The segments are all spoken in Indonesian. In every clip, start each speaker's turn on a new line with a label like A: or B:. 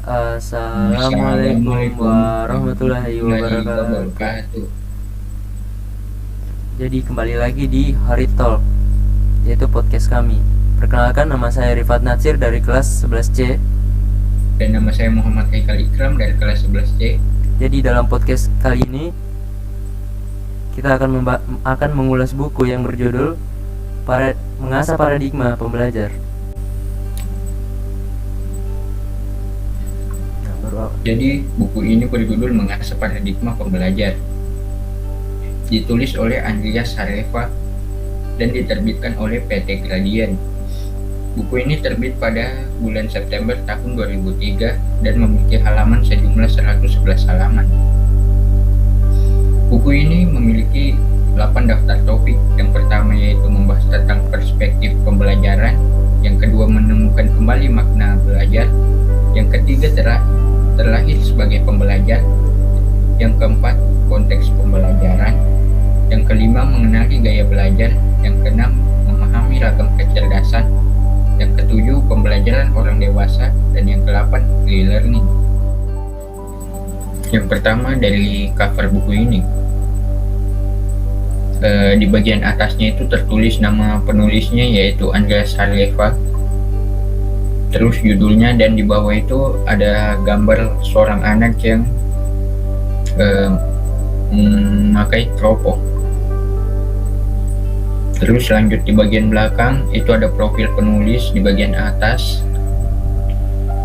A: Assalamualaikum
B: Assalamualaikum
A: warahmatullahi
B: warahmatullahi
A: wabarakatuh.
B: wabarakatuh.
A: Jadi kembali lagi di Hari Talk, yaitu podcast kami. Perkenalkan, nama saya Rifat Natsir dari kelas 11C.
B: Dan nama saya Muhammad Haikal Ikram dari kelas 11C.
A: Jadi dalam podcast kali ini kita akan mengulas buku yang berjudul Mengasah Paradigma Pembelajar.
B: Jadi buku ini berjudul Mengasah Paradigma Pembelajar. Ditulis oleh Andreas Hareva dan diterbitkan oleh PT Gradient. Buku ini terbit pada bulan September tahun 2003 dan memiliki halaman sejumlah 111 halaman. Buku ini memiliki 8 daftar topik. Yang pertama yaitu membahas tentang perspektif pembelajaran, yang kedua menemukan kembali makna belajar, yang ketiga terlahir sebagai pembelajar, yang keempat konteks pembelajaran, yang kelima mengenali gaya belajar, yang keenam memahami ragam kecerdasan, yang ketujuh pembelajaran orang dewasa, dan yang ke-8 e-learning. Yang pertama dari cover buku ini, di bagian atasnya itu tertulis nama penulisnya yaitu Andreas Hareva, terus judulnya, dan di bawah itu ada gambar seorang anak yang memakai teropong. Terus lanjut di bagian belakang itu ada profil penulis di bagian atas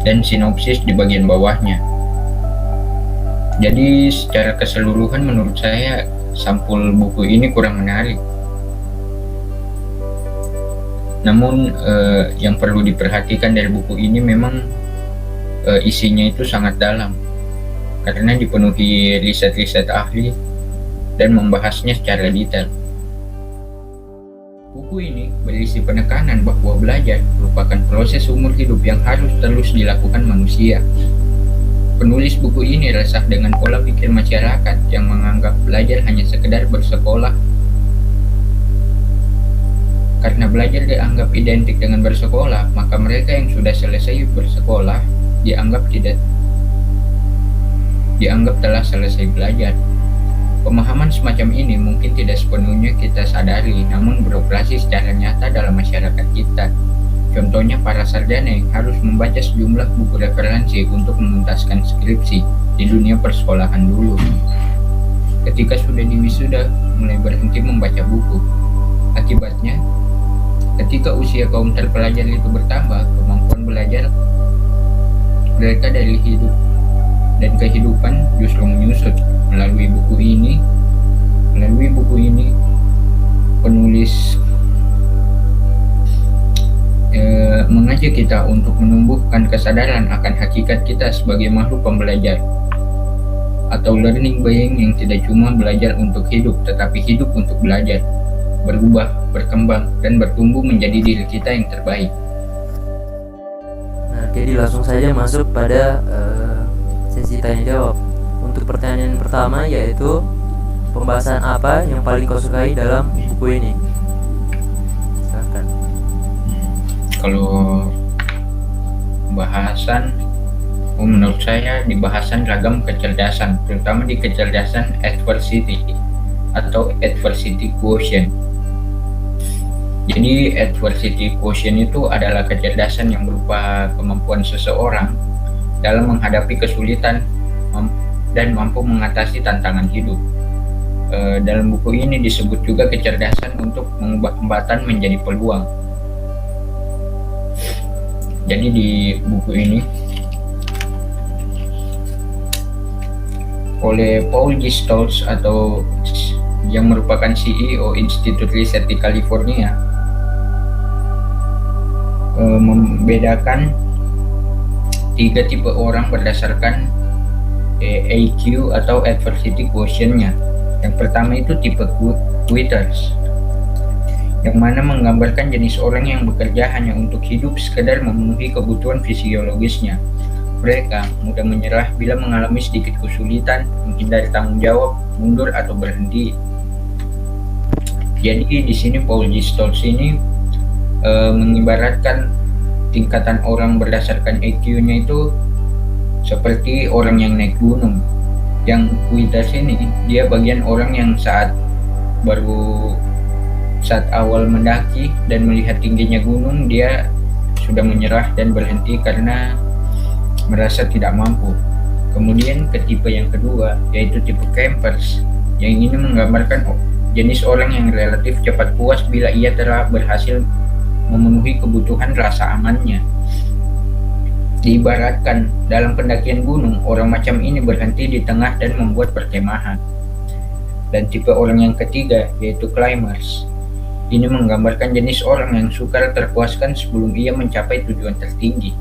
B: dan sinopsis di bagian bawahnya. Jadi secara keseluruhan menurut saya sampul buku ini kurang menarik. Namun yang perlu diperhatikan dari buku ini memang isinya itu sangat dalam karena dipenuhi riset-riset ahli dan membahasnya secara detail. Buku ini berisi penekanan bahwa belajar merupakan proses umur hidup yang harus terus dilakukan manusia. Penulis buku ini resah dengan pola pikir masyarakat yang menganggap belajar hanya sekedar bersekolah. Karena belajar dianggap identik dengan bersekolah, maka mereka yang sudah selesai bersekolah dianggap telah selesai belajar. Pemahaman semacam ini mungkin tidak sepenuhnya kita sadari, namun beroperasi secara nyata dalam masyarakat kita. Contohnya para sarjana yang harus membaca sejumlah buku referensi untuk menuntaskan skripsi di dunia persekolahan dulu. Ketika sudah diwisuda, mulai berhenti membaca buku. Akibatnya, ketika usia kaum terpelajar itu bertambah, kemampuan belajar mereka dari hidup dan kehidupan justru menyusut. Melalui buku ini penulis mengajak kita untuk menumbuhkan kesadaran akan hakikat kita sebagai makhluk pembelajar atau learning being yang tidak cuma belajar untuk hidup tetapi hidup untuk belajar, berubah, berkembang, dan bertumbuh menjadi diri kita yang terbaik.
A: Nah, jadi langsung saja masuk pada sesi tanya jawab. Untuk pertanyaan pertama yaitu pembahasan apa yang paling kau sukai dalam buku ini? Silahkan.
B: Kalau bahasan, menurut saya di bahasan ragam kecerdasan, terutama di kecerdasan adversity atau adversity quotient. Jadi adversity quotient itu adalah kecerdasan yang berupa kemampuan seseorang dalam menghadapi kesulitan dan mampu mengatasi tantangan hidup. Dalam buku ini disebut juga kecerdasan untuk mengubah hambatan menjadi peluang. Jadi di buku ini oleh Paul G. Stoltz atau yang merupakan CEO Institute Research di California membedakan 3 tipe orang berdasarkan AQ atau adversity quotient-nya. Yang pertama itu tipe quitters, yang mana menggambarkan jenis orang yang bekerja hanya untuk hidup sekedar memenuhi kebutuhan fisiologisnya. Mereka mudah menyerah bila mengalami sedikit kesulitan, menghindari tanggung jawab, mundur atau berhenti. Jadi di sini Paul G. Stoltz ini mengibaratkan tingkatan orang berdasarkan EQ-nya itu seperti orang yang naik gunung. Yang quitters ini dia bagian orang yang saat awal mendaki dan melihat tingginya gunung, dia sudah menyerah dan berhenti karena merasa tidak mampu. Kemudian ke tipe yang kedua, yaitu tipe campers, yang ini menggambarkan jenis orang yang relatif cepat puas bila ia telah berhasil memenuhi kebutuhan rasa amannya. Diibaratkan dalam pendakian gunung, orang macam ini berhenti di tengah dan membuat perkemahan. Dan tipe orang yang ketiga, yaitu climbers. Ini menggambarkan jenis orang yang suka terpuaskan sebelum ia mencapai tujuan tertinggi.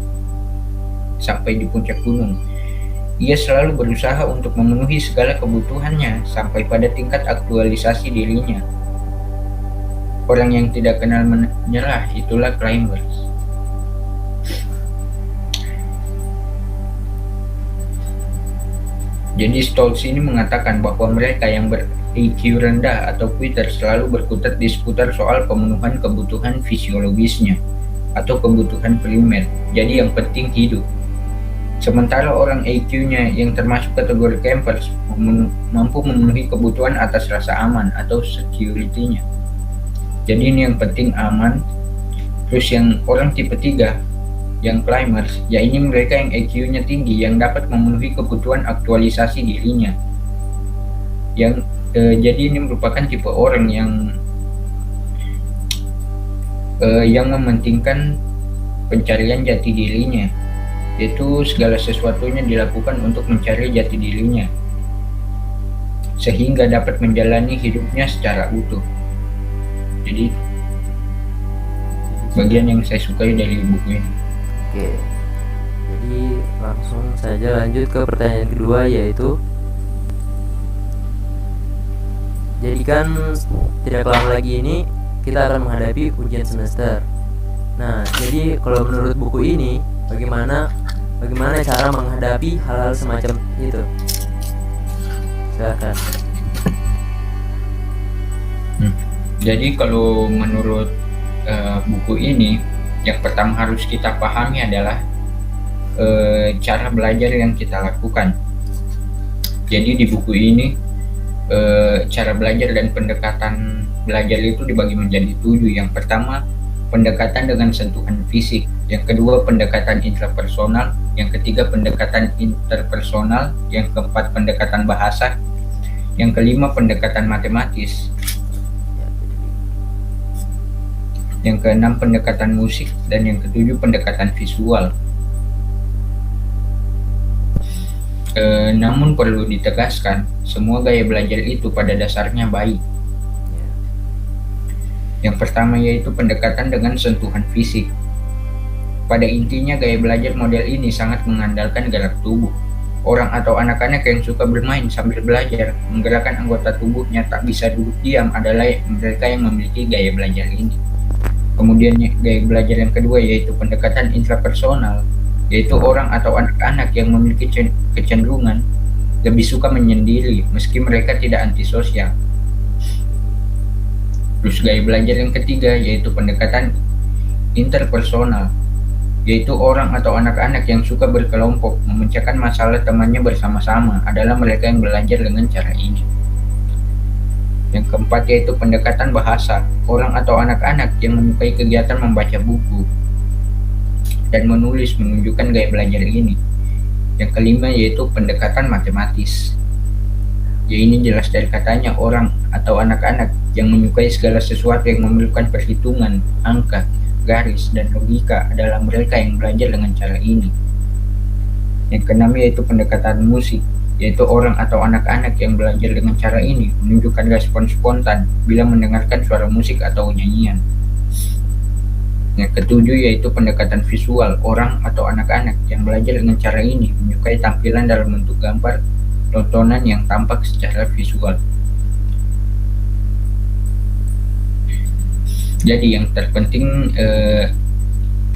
B: Sampai di puncak gunung, ia selalu berusaha untuk memenuhi segala kebutuhannya sampai pada tingkat aktualisasi dirinya. Orang yang tidak kenal menyerah itulah climbers. Jadi Stoltz ini mengatakan bahwa mereka yang ber-IQ rendah atau quitter selalu berkutat di seputar soal pemenuhan kebutuhan fisiologisnya atau kebutuhan primer, jadi yang penting hidup. Sementara orang IQ-nya yang termasuk kategori campers mampu memenuhi kebutuhan atas rasa aman atau security-nya. Jadi ini yang penting aman. Terus yang orang tipe 3 yang climbers, ya ini mereka yang IQ-nya tinggi yang dapat memenuhi kebutuhan aktualisasi dirinya. Jadi ini merupakan tipe orang yang mementingkan pencarian jati dirinya, yaitu segala sesuatunya dilakukan untuk mencari jati dirinya sehingga dapat menjalani hidupnya secara utuh. Jadi bagian yang saya sukai dari buku ini.
A: Oke, jadi langsung saja lanjut ke pertanyaan kedua, yaitu jadikan tidak lama lagi ini kita akan menghadapi ujian semester. Nah, jadi kalau menurut buku ini bagaimana cara menghadapi hal-hal semacam itu? Silakan.
B: Jadi kalau menurut buku ini, yang pertama harus kita pahami adalah cara belajar yang kita lakukan. Jadi di buku ini cara belajar dan pendekatan belajar itu dibagi menjadi 7. Yang pertama, pendekatan dengan sentuhan fisik. Yang kedua, pendekatan intrapersonal. Yang ketiga, pendekatan interpersonal. Yang keempat, pendekatan bahasa. Yang kelima, pendekatan matematis. Yang keenam, pendekatan musik. Dan yang ketujuh, pendekatan visual. Namun perlu ditegaskan, semua gaya belajar itu pada dasarnya baik. Yang pertama yaitu pendekatan dengan sentuhan fisik. Pada intinya gaya belajar model ini sangat mengandalkan gerak tubuh. Orang atau anak-anak yang suka bermain sambil belajar, menggerakkan anggota tubuhnya tak bisa duduk diam adalah mereka yang memiliki gaya belajar ini. Kemudian gaya belajar yang kedua yaitu pendekatan intrapersonal, yaitu orang atau anak-anak yang memiliki kecenderungan lebih suka menyendiri meski mereka tidak antisosial. Terus gaya belajar yang ketiga yaitu pendekatan interpersonal, yaitu orang atau anak-anak yang suka berkelompok, memecahkan masalah temannya bersama-sama adalah mereka yang belajar dengan cara ini. Yang keempat yaitu pendekatan bahasa, orang atau anak-anak yang menyukai kegiatan membaca buku dan menulis menunjukkan gaya belajar ini. Yang kelima yaitu pendekatan matematis. Ya ini jelas dari katanya, orang atau anak-anak yang menyukai segala sesuatu yang memerlukan perhitungan, angka, garis, dan logika adalah mereka yang belajar dengan cara ini. Yang keenam yaitu pendekatan musik, yaitu orang atau anak-anak yang belajar dengan cara ini menunjukkan respon spontan bila mendengarkan suara musik atau nyanyian. Yang ketujuh yaitu pendekatan visual, orang atau anak-anak yang belajar dengan cara ini menyukai tampilan dalam bentuk gambar, tontonan yang tampak secara visual. Jadi yang terpenting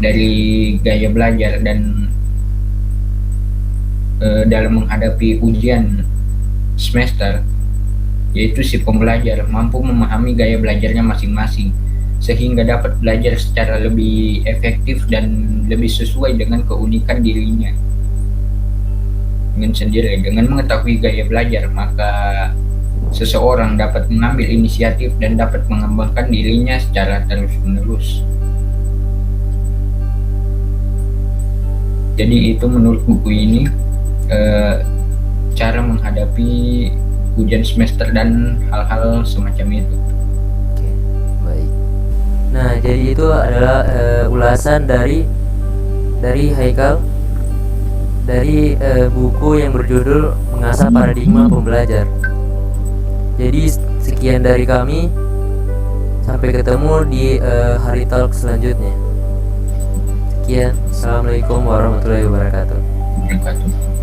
B: dari gaya belajar dan dalam menghadapi ujian semester, yaitu si pembelajar mampu memahami gaya belajarnya masing-masing sehingga dapat belajar secara lebih efektif dan lebih sesuai dengan keunikan dirinya. dengan sendiri. Dengan mengetahui gaya belajar, maka seseorang dapat mengambil inisiatif dan dapat mengembangkan dirinya secara terus-menerus. Jadi itu menurut buku ini cara menghadapi ujian semester dan hal-hal semacam itu.
A: Oke, baik. Nah, jadi itu adalah ulasan dari Haikal dari buku yang berjudul Mengasah Paradigma Pembelajar. Jadi sekian dari kami. Sampai ketemu di Hari Talk selanjutnya. Sekian. Assalamualaikum warahmatullahi wabarakatuh.
B: Terima kasih.